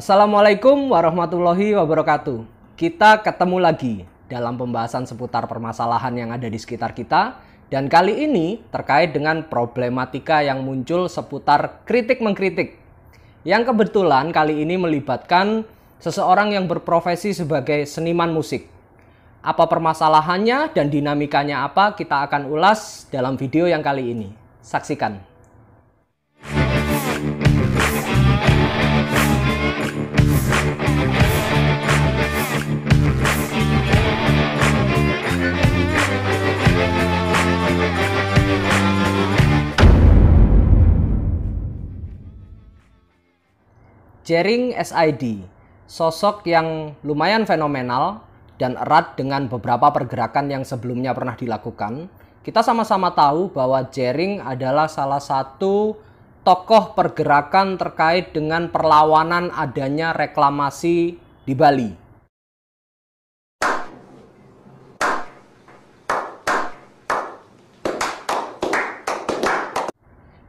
Assalamualaikum warahmatullahi wabarakatuh. Kita ketemu lagi dalam pembahasan seputar permasalahan yang ada di sekitar kita. Dan kali ini terkait dengan problematika yang muncul seputar kritik-mengkritik. Yang kebetulan kali ini melibatkan seseorang yang berprofesi sebagai seniman musik. Apa permasalahannya dan dinamikanya apa, kita akan ulas dalam video yang kali ini. Saksikan. Jering SID, sosok yang lumayan fenomenal dan erat dengan beberapa pergerakan yang sebelumnya pernah dilakukan. Kita sama-sama tahu bahwa Jering adalah salah satu tokoh pergerakan terkait dengan perlawanan adanya reklamasi di Bali.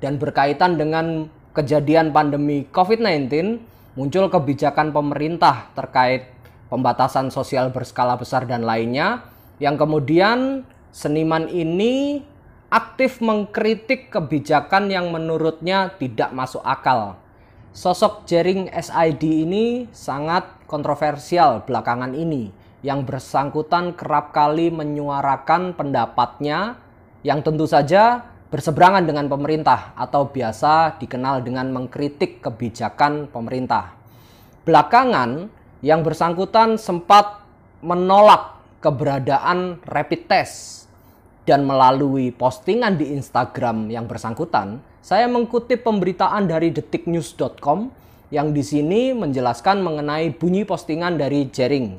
Dan berkaitan dengan kejadian pandemi COVID-19, muncul kebijakan pemerintah terkait pembatasan sosial berskala besar dan lainnya, yang kemudian seniman ini aktif mengkritik kebijakan yang menurutnya tidak masuk akal. Sosok Jering SID ini sangat kontroversial belakangan ini, yang bersangkutan kerap kali menyuarakan pendapatnya yang tentu saja berseberangan dengan pemerintah atau biasa dikenal dengan mengkritik kebijakan pemerintah. Belakangan, yang bersangkutan sempat menolak keberadaan rapid test dan melalui postingan di Instagram yang bersangkutan, saya mengutip pemberitaan dari detiknews.com yang di sini menjelaskan mengenai bunyi postingan dari Jering,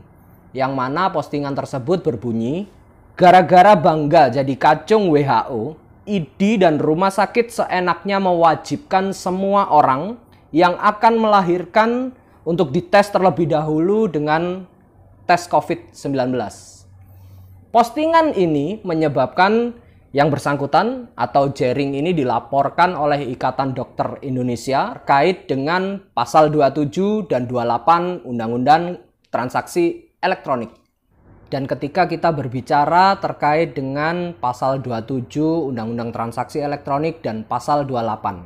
yang mana postingan tersebut berbunyi, "Gara-gara bangga jadi kacung WHO, ID dan rumah sakit seenaknya mewajibkan semua orang yang akan melahirkan untuk dites terlebih dahulu dengan tes COVID-19. Postingan ini menyebabkan yang bersangkutan atau Jering ini dilaporkan oleh Ikatan Dokter Indonesia terkait dengan pasal 27 dan 28 Undang-Undang Transaksi Elektronik. Dan ketika kita berbicara terkait dengan pasal 27 Undang-Undang Transaksi Elektronik dan pasal 28,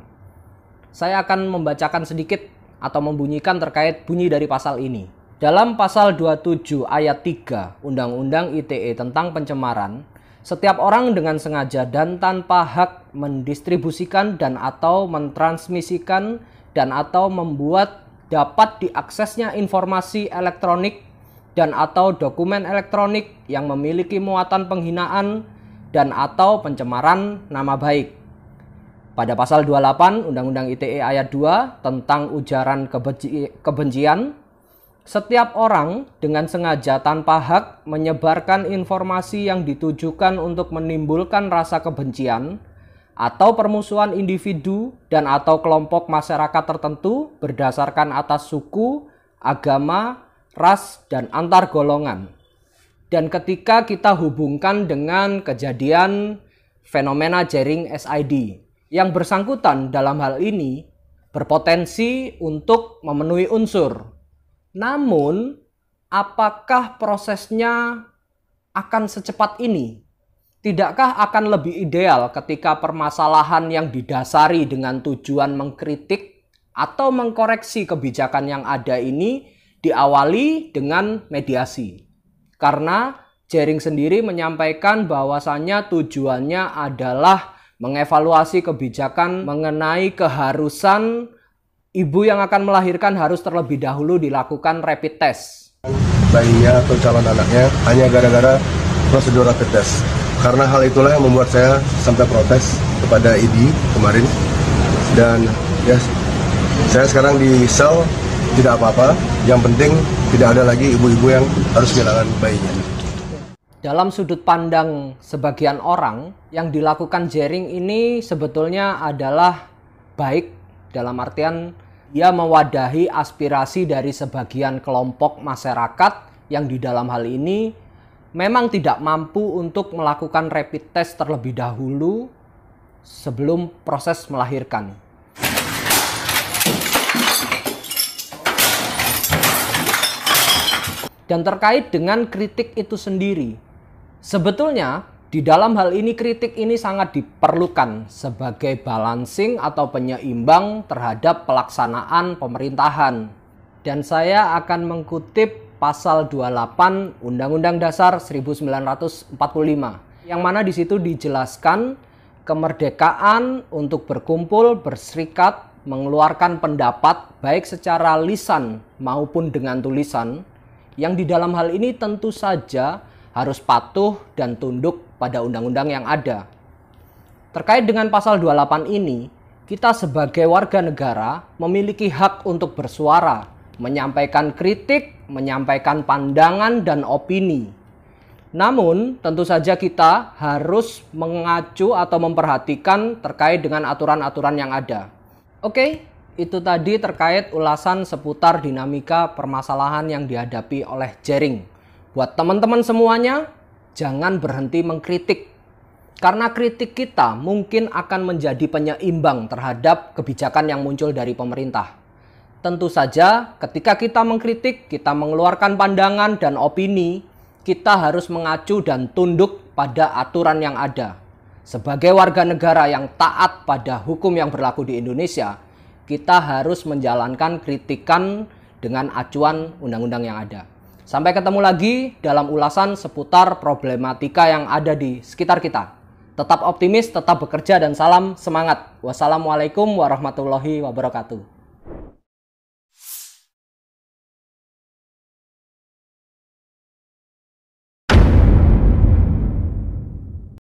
saya akan membacakan sedikit atau membunyikan terkait bunyi dari pasal ini. Dalam pasal 27 ayat 3 Undang-Undang ITE tentang pencemaran, setiap orang dengan sengaja dan tanpa hak mendistribusikan dan atau mentransmisikan dan atau membuat dapat diaksesnya informasi elektronik dan atau dokumen elektronik yang memiliki muatan penghinaan dan atau pencemaran nama baik. Pada pasal 28 Undang-Undang ITE ayat 2 tentang ujaran kebencian, setiap orang dengan sengaja tanpa hak menyebarkan informasi yang ditujukan untuk menimbulkan rasa kebencian atau permusuhan individu dan atau kelompok masyarakat tertentu berdasarkan atas suku, agama, ras, dan antar golongan. Dan ketika kita hubungkan dengan kejadian fenomena Jering SID, yang bersangkutan dalam hal ini berpotensi untuk memenuhi unsur. Namun, apakah prosesnya akan secepat ini? Tidakkah akan lebih ideal ketika permasalahan yang didasari dengan tujuan mengkritik atau mengkoreksi kebijakan yang ada ini diawali dengan mediasi? Karena Jering sendiri menyampaikan bahwasannya tujuannya adalah mengevaluasi kebijakan mengenai keharusan ibu yang akan melahirkan harus terlebih dahulu dilakukan rapid test bayinya atau calon anaknya hanya gara-gara prosedur rapid test. Karena hal itulah yang membuat saya sampai protes kepada ID kemarin. Dan ya, saya sekarang di sel tidak apa-apa, yang penting tidak ada lagi ibu-ibu yang harus kehilangan bayinya. Dalam sudut pandang sebagian orang, yang dilakukan Jering ini sebetulnya adalah baik, dalam artian ia mewadahi aspirasi dari sebagian kelompok masyarakat yang di dalam hal ini memang tidak mampu untuk melakukan rapid test terlebih dahulu sebelum proses melahirkan. Dan terkait dengan kritik itu sendiri, sebetulnya di dalam hal ini kritik ini sangat diperlukan sebagai balancing atau penyeimbang terhadap pelaksanaan pemerintahan. Dan saya akan mengutip pasal 28 Undang-Undang Dasar 1945 yang mana di situ dijelaskan kemerdekaan untuk berkumpul, berserikat, mengeluarkan pendapat baik secara lisan maupun dengan tulisan, yang di dalam hal ini tentu saja harus patuh dan tunduk pada undang-undang yang ada. Terkait dengan pasal 28 ini, kita sebagai warga negara memiliki hak untuk bersuara, menyampaikan kritik, menyampaikan pandangan dan opini. Namun, tentu saja kita harus mengacu atau memperhatikan terkait dengan aturan-aturan yang ada. Oke, itu tadi terkait ulasan seputar dinamika permasalahan yang dihadapi oleh Jering. Buat teman-teman semuanya, jangan berhenti mengkritik. Karena kritik kita mungkin akan menjadi penyeimbang terhadap kebijakan yang muncul dari pemerintah. Tentu saja ketika kita mengkritik, kita mengeluarkan pandangan dan opini, kita harus mengacu dan tunduk pada aturan yang ada. Sebagai warga negara yang taat pada hukum yang berlaku di Indonesia, kita harus menjalankan kritikan dengan acuan undang-undang yang ada. Sampai ketemu lagi dalam ulasan seputar problematika yang ada di sekitar kita. Tetap optimis, tetap bekerja, dan salam semangat. Wassalamualaikum warahmatullahi wabarakatuh.